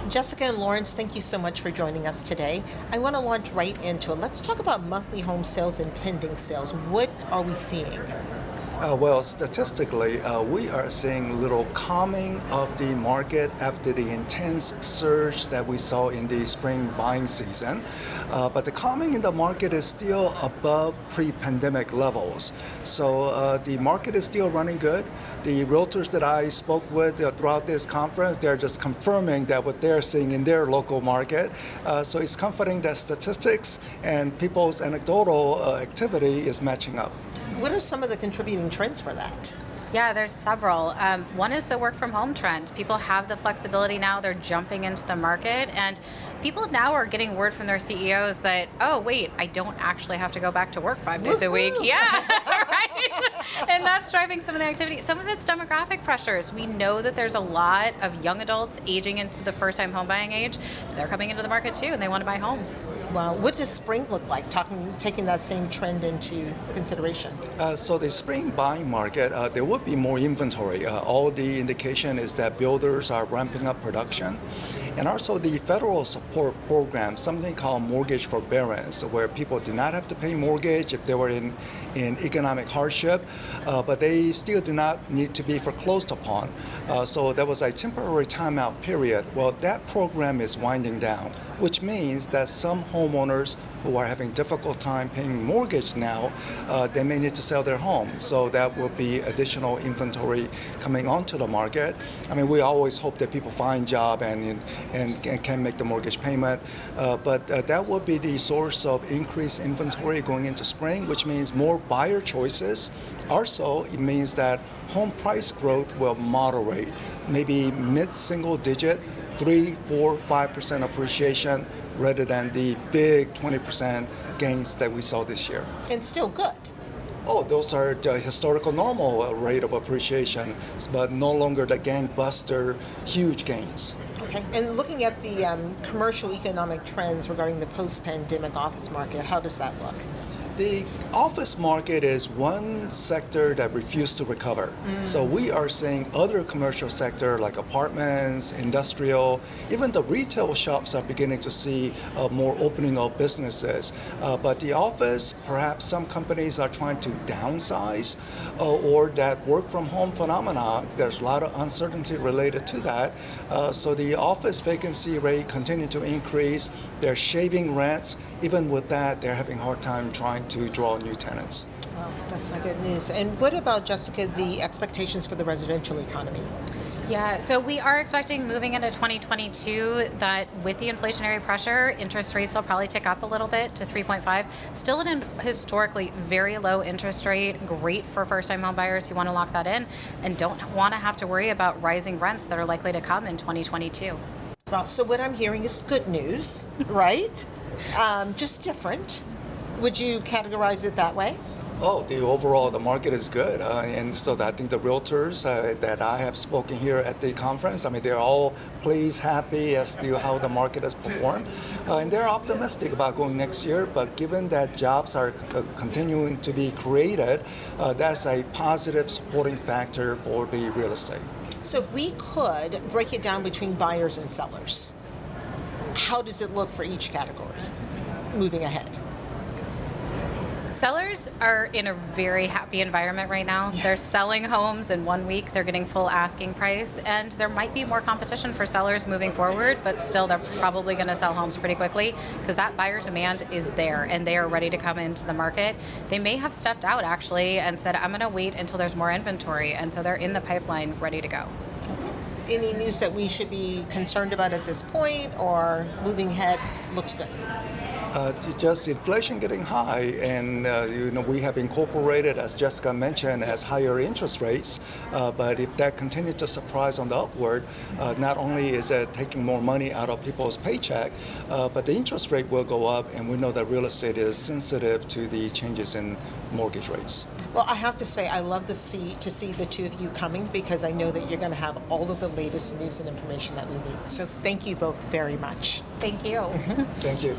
Jessica and Lawrence, thank you so much for joining us today. I want to launch right into it. Let's talk about monthly home sales and pending sales. What are we seeing? Well, statistically, we are seeing a little calming of the market after the intense surge that we saw in the spring buying season. But the calming in the market is still above pre-pandemic levels. So the market is still running good. The realtors that I spoke with throughout this conference, they're just confirming that what they're seeing in their local market. So it's comforting that statistics and people's anecdotal activity is matching up. What are some of the contributing trends for that? Yeah, there's several. One is the work from home trend. People have the flexibility now, they're jumping into the market, and people now are getting word from their CEOs that, oh, wait, I don't actually have to go back to work 5 days a week. Yeah, right? And that's driving some of the activity. Some of it's demographic pressures. We know that there's a lot of young adults aging into the first-time home buying age. They're coming into the market too, and they want to buy homes. Wow. What does spring look like, taking that same trend into consideration? So the spring buying market, there will be more inventory. All the indication is that builders are ramping up production. And also the federal support program, something called mortgage forbearance, where people do not have to pay mortgage if they were in economic hardship, but they still do not need to be foreclosed upon. So there was a temporary timeout period. Well, that program is winding down, which means that some homeowners who are having difficult time paying mortgage now, they may need to sell their home. So that will be additional inventory coming onto the market. I mean, we always hope that people find job and can make the mortgage payment, but that will be the source of increased inventory going into spring, which means more buyer choices. Also, it means that home price growth will moderate, maybe mid-single digit, 3, 4, 5% appreciation, rather than the big 20% gains that we saw this year. And still good. Oh, those are the historical normal rate of appreciation, but no longer the gangbuster huge gains. Okay. And looking at the commercial economic trends regarding the post-pandemic office market, how does that look? The office market is one sector that refused to recover. So we are seeing other commercial sector like apartments, industrial, even the retail shops are beginning to see more opening of businesses. But the office, perhaps some companies are trying to downsize or that work from home phenomena. There's a lot of uncertainty related to that. So the office vacancy rate continues to increase. They're shaving rents. Even with that, they're having a hard time trying to draw new tenants. Well, that's not good news. And what about, Jessica, the expectations for the residential economy? Yeah, so we are expecting moving into 2022 that with the inflationary pressure, interest rates will probably tick up a little bit to 3.5. Still an historically very low interest rate, great for first-time home buyers who want to lock that in and don't want to have to worry about rising rents that are likely to come in 2022. Well, so what I'm hearing is good news, right? Just different. Would you categorize it that way? Oh, the market is good, and so I think the realtors that I have spoken here at the conference, I mean, they're all pleased, happy as to how the market has performed, and they're optimistic about going next year. But given that jobs are continuing to be created, that's a positive supporting factor for the real estate. So if we could break it down between buyers and sellers, how does it look for each category moving ahead? Sellers are in a very happy environment right now. Yes. They're selling homes in 1 week. They're getting full asking price, and there might be more competition for sellers moving forward, but still they're probably going to sell homes pretty quickly because that buyer demand is there and they are ready to come into the market. They may have stepped out actually and said, I'm going to wait until there's more inventory, and so they're in the pipeline ready to go. Any news that we should be concerned about at this point, or moving ahead looks good? Just inflation getting high, and we have incorporated, as Jessica mentioned, as higher interest rates. But if that continues to surprise on the upward, not only is it taking more money out of people's paycheck, but the interest rate will go up, and we know that real estate is sensitive to the changes in mortgage rates. Well, I have to say, I love to see the two of you coming because I know that you're going to have all of the latest news and information that we need. So thank you both very much. Thank you. Thank you.